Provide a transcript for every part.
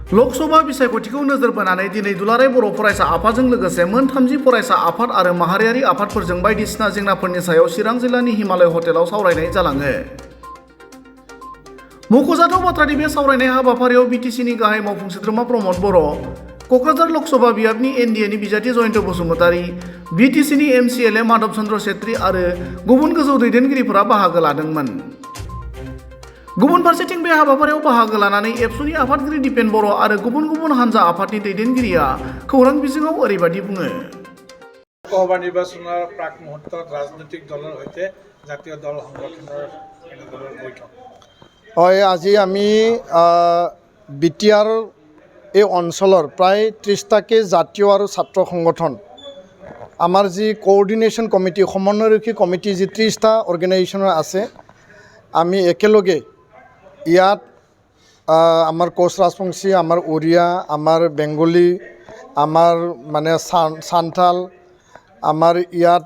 लोकसभा बिसायख'थिखौ नोजोर बोनानै दिनै दुलाराय बर' फरायसा आफादजों लोगोसे मोन 30 फरायसा आफाद आरो माहारियारि आफादफोरजों बायदिसिना जेंनाफोरनि सायाव चिरां जिल्लानि हिमालय हटेलाव सावरायनाय जालाङो। मख'जाथाव बाथ्रादि बे सावरायनाय हाबाफारियाव बिटिसिनि गाहाय मावफुं सोद्रोमा प्रमद बर', क'क्राझार लोकसभा बियाबनि एनडिएनि बिजाथि जयन्त बसुमतारी, बिटिसिनि एमसिएलए माधव चन्द्र सेत्री आरो गुबुन गोजौ दैदेनगिरिफोरा बाहागो लादोंमोन। गुबुन फारसेथिं बे हाबाफारियाव बाहागो लानानै एबसुनि आफादगिरि दिपेन बर' आरो गुबुन गुबुन हानजा आफादनि दैदेनगिरिया खौरां बिजोङाव ओरैबायदि बुङो। লোকসভা নির্বাচনের প্ৰাক মুহূৰ্তত ৰাজনৈতিক দলৰ সৈতে জাতীয় দল সংগঠনৰ দলৰ বৈঠক। হয়, আজি আমি বিটিআৰ এই অঞ্চলৰ প্ৰায় 30টাকে জাতীয় আৰু ছাত্ৰ সংগঠন আমাৰ যি কোঅৰ্ডিনেশ্যন কমিটি সমন্বয়ৰক্ষী কমিটি যি 30টা অৰ্গেনাইজেশ্যনৰ আছে, আমি একেলগে ইয়াত আমাৰ কোচ ৰাজবংশী, আমাৰ উৰিয়া, আমাৰ বেংগলী, আমাৰ মানে সান্থাল, আমাৰ ইয়াত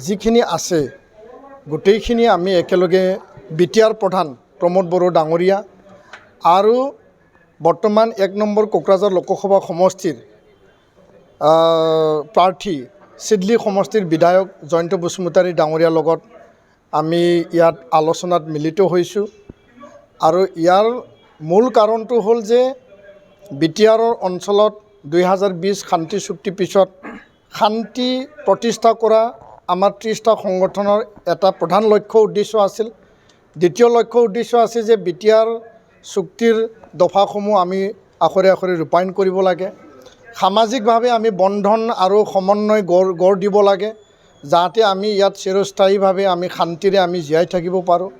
যিখিনি আছে গোটেইখিনি আমি একেলগে বিটিআৰ প্ৰধান প্ৰমোদ বড়ো ডাঙৰীয়া আৰু বৰ্তমান 1 নম্বৰ কোকৰাঝাৰ লোকসভা সমষ্টিৰ প্ৰাৰ্থী চিডলি সমষ্টিৰ বিধায়ক জয়ন্ত বসুমতাৰী ডাঙৰীয়াৰ লগত আমি ইয়াত আলোচনাত মিলিত হৈছোঁ। আৰু ইয়াৰ মূল কাৰণটো হ'ল যে বিটিআৰৰ অঞ্চলত 2020 শান্তি চুক্তি পিছত শান্তি প্ৰতিষ্ঠা কৰা আমাৰ 30টা সংগঠনৰ এটা প্ৰধান লক্ষ্য উদ্দেশ্য আছিল। দ্বিতীয় লক্ষ্য উদ্দেশ্য আছে যে বিটিআৰ চুক্তিৰ দফাসমূহ আমি আখৰে আখৰে ৰূপায়ণ কৰিব লাগে। সামাজিকভাৱে আমি বন্ধন আৰু সমন্বয় গঢ় দিব লাগে, যাতে আমি ইয়াত চিৰস্থায়ীভাৱে আমি শান্তিৰে আমি জীয়াই থাকিব পাৰোঁ।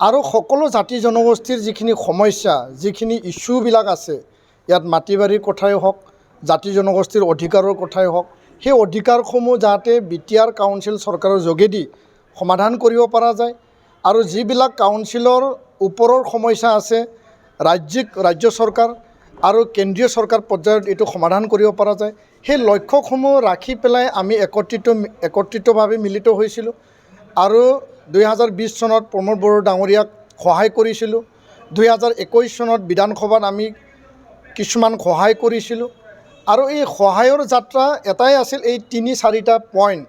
আৰু সকলো জাতি জনগোষ্ঠীৰ যিখিনি সমস্যা, যিখিনি ইছ্যুবিলাক আছে, ইয়াত মাটি বাৰীৰ কথাই হওক, জাতি জনগোষ্ঠীৰ অধিকাৰৰ কথাই হওক, সেই অধিকাৰসমূহ যাতে বিটিআৰ কাউন্সিল চৰকাৰৰ যোগেদি সমাধান কৰিব পৰা যায়। আৰু যিবিলাক কাউন্সিলৰ ওপৰৰ সমস্যা আছে, ৰাজ্য চৰকাৰ আৰু কেন্দ্ৰীয় চৰকাৰ পৰ্যায়ত এইটো সমাধান কৰিব পৰা যায়। সেই লক্ষ্যসমূহ ৰাখি পেলাই আমি একত্ৰিতভাৱে মিলিত হৈছিলোঁ আৰু 2020 চনত প্ৰমোদ বড়ো ডাঙৰীয়াক সহায় কৰিছিলোঁ। 2021 চনত বিধানসভাত আমি কিছুমান সহায় কৰিছিলোঁ। আৰু এই সহায়ৰ যাত্ৰা এটাই আছিল, এই 3-4টা পইণ্ট।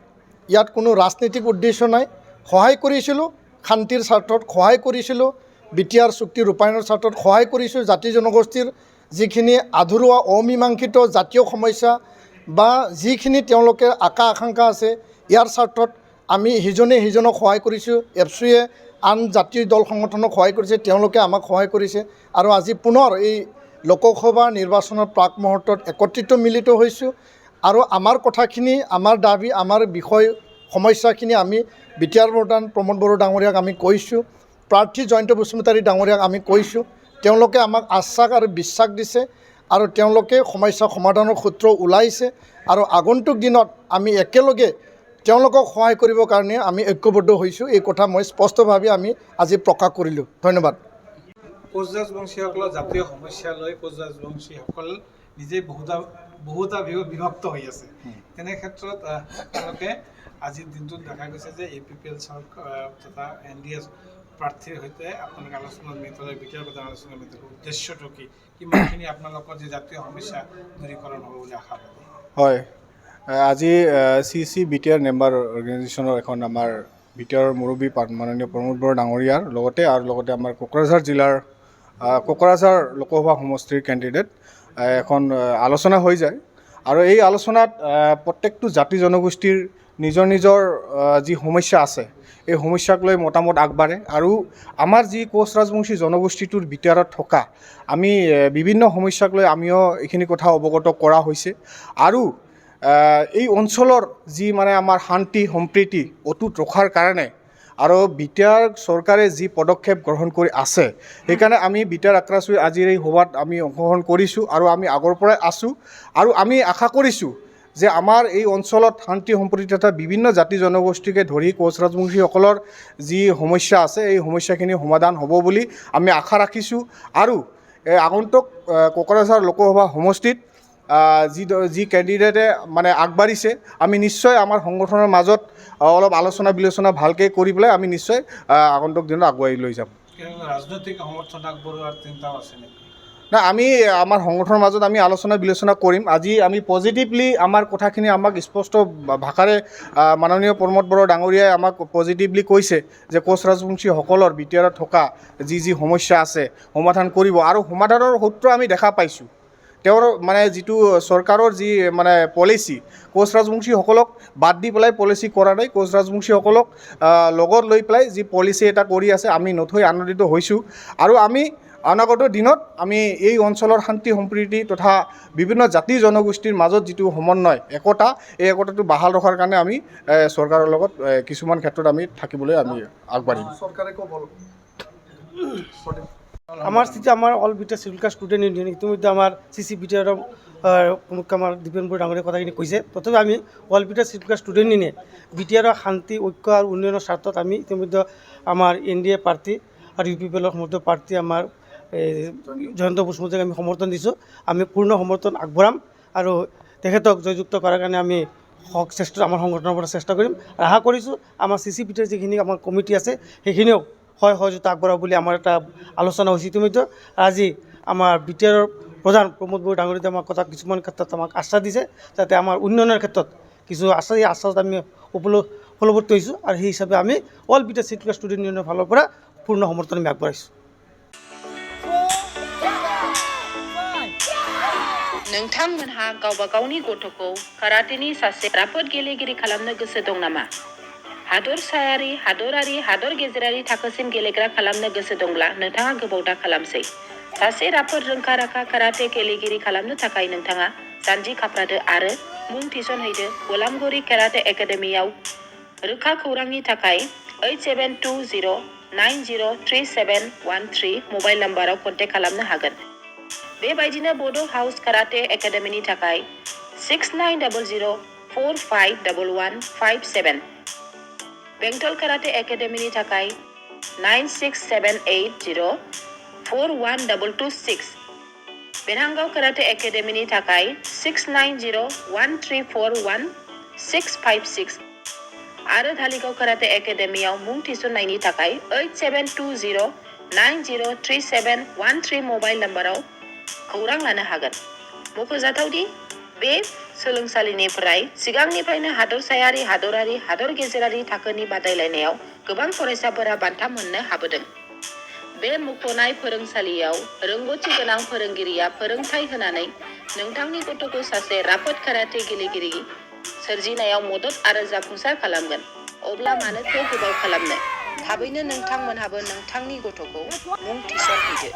ইয়াত কোনো ৰাজনৈতিক উদ্দেশ্য নাই। সহায় কৰিছিলোঁ শান্তিৰ স্বাৰ্থত, সহায় কৰিছিলোঁ বিটিআৰ চুক্তি ৰূপায়ণৰ স্বাৰ্থত, সহায় কৰিছোঁ জাতি জনগোষ্ঠীৰ যিখিনি আধৰুৱা অমীমাংসিত জাতীয় সমস্যা বা যিখিনি তেওঁলোকে আকাংক্ষা আছে ইয়াৰ স্বাৰ্থত আমি সিজনে সিজনক সহায় কৰিছোঁ। এবছুৱে আন জাতীয় দল সংগঠনক সহায় কৰিছে, তেওঁলোকে আমাক সহায় কৰিছে। আৰু আজি পুনৰ এই লোকসভা নিৰ্বাচনৰ প্ৰাক মুহূৰ্তত একত্ৰিত মিলিত হৈছোঁ আৰু আমাৰ কথাখিনি, আমাৰ দাবী, আমাৰ বিষয় সমস্যাখিনি আমি বিটিআৰ প্ৰধান প্ৰমোদ বড়ো ডাঙৰীয়াক আমি কৈছোঁ, প্ৰাৰ্থী জয়ন্ত বসুমতাৰী ডাঙৰীয়াক আমি কৈছোঁ। তেওঁলোকে আমাক আশ্বাস আৰু বিশ্বাস দিছে আৰু তেওঁলোকে সমস্যা সমাধানৰ সূত্ৰ ওলাইছে। আৰু আগন্তুক দিনত আমি একেলগে তেওঁলোকক সহায় কৰিবৰ কাৰণে আমি ঐক্যবদ্ধ হৈছোঁ। এই কথা মই স্পষ্টভাৱে আমি আজি প্ৰকাশ কৰিলোঁ। ধন্যবাদ। কোচ ৰাজবংশীসকলৰ জাতীয় সমস্যা লৈ কোচ ৰাজবংশীসকল নিজেই বহুতা বিভক্ত হৈ আছে। তেনে ক্ষেত্ৰত তেওঁলোকে আজিৰ দিনটোত দেখা গৈছে যে APPL তথা NDS প্ৰাৰ্থীৰ সৈতে আপোনালোকে আলোচনাত মিলিত, বিটিআৰ প্ৰধান আলোচনাত মিলিত। উদ্দেশ্যটো কি, কিমানখিনি আপোনালোকৰ যি জাতীয় সমস্যা দূৰীকৰণ হ'ব বুলি আশাবাদী? হয়, আজি CC বিটিআৰ মেম্বাৰ অৰ্গেনাইজেশ্যনৰ এখন আমাৰ বিটিআৰৰ মুৰব্বী মাননীয় প্ৰমোদ বড়ো ডাঙৰীয়াৰ লগতে আমাৰ কোকৰাঝাৰ জিলাৰ কোকৰাঝাৰ লোকসভা সমষ্টিৰ কেণ্ডিডেট এখন আলোচনা হৈ যায়। আৰু এই আলোচনাত প্ৰত্যেকটো জাতি জনগোষ্ঠীৰ নিজৰ নিজৰ যি সমস্যা আছে, এই সমস্যাক লৈ মতামত আগবাঢ়ে। আৰু আমাৰ যি কোচ ৰাজবংশী জনগোষ্ঠীটোৰ বিটিআৰত থকা আমি বিভিন্ন সমস্যাক লৈ আমিও এইখিনি কথা অৱগত কৰা হৈছে। আৰু এই অঞ্চলৰ যি মানে আমাৰ শান্তি সম্প্ৰীতি অটুট ৰখাৰ কাৰণে আৰু বিটিআৰ চৰকাৰে যি পদক্ষেপ গ্ৰহণ কৰি আছে, সেইকাৰণে আমি বিটিআৰ আক্ৰাচুই আজিৰ এই সভাত আমি অংশগ্ৰহণ কৰিছোঁ আৰু আমি আগৰ পৰাই আছোঁ। আৰু আমি আশা কৰিছোঁ যে আমাৰ এই অঞ্চলত শান্তি সম্প্ৰীতি তথা বিভিন্ন জাতি জনগোষ্ঠীকে ধৰি কোচ ৰাজবংশীসকলৰ যি সমস্যা আছে, এই সমস্যাখিনি সমাধান হ'ব বুলি আমি আশা ৰাখিছোঁ। আৰু আগন্তুক কোকৰাঝাৰ লোকসভা সমষ্টিত যি কেণ্ডিডেটে মানে আগবাঢ়িছে, আমি নিশ্চয় আমাৰ সংগঠনৰ মাজত অলপ আলোচনা বিলোচনা ভালকৈ কৰি পেলাই আমি নিশ্চয় আগন্তুক দিনত আগুৱাই লৈ যাম। ৰাজনৈতিক সমৰ্থন আগবঢ়োৱাৰ চিন্তাও আছে নেকি? না আমি আমাৰ সংগঠনৰ মাজত আমি আলোচনা বিলোচনা কৰিম আজি আমি পজিটিভলি আমাৰ কথাখিনি আমাক স্পষ্ট ভাষাৰে মাননীয় প্ৰমোদ বড়ো ডাঙৰীয়াই আমাক পজিটিভলি কৈছে যে কোচ ৰাজবংশীসকলৰ বিটিআৰত থকা যি সমস্যা আছে সমাধান কৰিব আৰু সমাধানৰ সূত্ৰ আমি দেখা পাইছোঁ তেওঁৰ মানে যিটো চৰকাৰৰ যি মানে পলিচি কোচ ৰাজবংশীসকলক বাদ দি পেলাই পলিচি কৰা নাই কোচ ৰাজবংশীসকলক লগত লৈ পেলাই যি পলিচি এটা কৰি আছে আমি নথৈ আনন্দিত হৈছোঁ আৰু আমি অনাগত দিনত আমি এই অঞ্চলৰ শান্তি সম্প্ৰীতি তথা বিভিন্ন জাতি জনগোষ্ঠীৰ মাজত যিটো সমন্বয় একতা এই একতাটো বাহাল ৰখাৰ কাৰণে আমি চৰকাৰৰ লগত কিছুমান ক্ষেত্ৰত আমি থাকিবলৈ আমি আগবাঢ়িম চৰকাৰে ক'ব আমার স্থিতি আমার all BTR schedule caste student union ইতিমধ্যে আমার সিসি বিটিআর প্রমুখ আমার দীপেন বড়ো ডাঙৰীয়া কথাখিনি কৈছে তথাপি আমি all BTR schedule caste student union বিটিআৰৰ শান্তি ঐক্য আৰু উন্নয়নৰ স্বাৰ্থত আমি ইতিমধ্যে আমাৰ NDA প্ৰাৰ্থী আৰু UPPLৰ সমৰ্থ প্ৰাৰ্থী আমাৰ জয়ন্ত বসুমতাৰীক আমি সমৰ্থন দিছোঁ আমি পূৰ্ণ সমৰ্থন আগবঢ়াম আৰু তেখেতক জয়যুক্ত কৰাৰ কাৰণে আমি চেষ্টা আমাৰ সংগঠনৰ পৰা চেষ্টা কৰিম আৰু আশা কৰিছোঁ আমাৰ CC বিটিআৰ যিখিনি আমাৰ কমিটি আছে সেইখিনিও সহযোগিতা আগবঢ়াব বুলি আমাৰ এটা আলোচনা হৈছে ইতিমধ্যে আজি আমাৰ বিটিআৰৰ প্ৰধান প্ৰমোদ বড়ো ডাঙৰীয়াই আমাক কথা কিছুমান ক্ষেত্ৰত আমাক আশ্বাস দিছে যাতে আমাৰ উন্নয়নৰ ক্ষেত্ৰত কিছু আশ্বাস এই আশ্বাসত আমি ফলৱৰ্তী হৈছোঁ আৰু সেই হিচাপে আমি all BTR schedule caste student ইউনিয়নৰ ফালৰ পৰা পূৰ্ণ সমৰ্থন আমি আগবঢ়াইছোঁ नोंथांमोनहा गावबा गावनि गथ'खौ काराटेनि सासे राफोद गेलेगिरि खालामनो गोसो दं नामा? हादरसायारि, हादरारि, हादर गेजेरारि थाखोसिम गेलेग्रा खालामनो गोसो दंब्ला नोंथाङा गोबाव दा खालामसै। सासे राफोद रोंखा-राखा काराटे गेलेगिरि खालामनो थाखाय नोंथाङा जानजि खाफ्रादो आरो मुं थिसनहैदो गलामगुरि काराटे एकाडेमियाव। रोखा खौरांनि थाखाय 8720903713 मबाइल नाम्बाराव कन्टेक्ट खालामनो हागोन। बेबायदिनो बड' हाउस काराटे एकाडेमिनि थाखाय 6900451157 बेंटल काराटे एकाडेमिनि थाखाय 9678041226 बेरहांगाव काराटे एकाडेमिनि थाखाय 6901341656 आरो धालिगाव काराटे एकाडेमियाव मुं थिसननायनि थाखाय 8720903713 मबाइल नाम्बाराव खौरां लानो हागोन। मख'जाथावदि बे सोलोंसालिनिफ्राय सिगांनिफ्रायनो हादरसायारि, हादरारि, हादर गेजेरारि थाखोनि बादायलायनायाव गोबां फरायसाफोरा बान्था मोननो हाबोदों। बे मुंख'नाय फोरोंसालियाव रोंग'थि गोनां फोरोंगिरिया फोरोंथाय होनानै नोंथांनि गथ'खौ सासे राफोद काराटे गेलेगिरि सोरजिनायाव मदद आरो जाफुंसार खालामगोन। अब्ला मानोथो गोबाव खालामनो? थाबैनो नोंथांमोनहाबो नोंथांनि गथ'खौ मुं थिसनहैदो।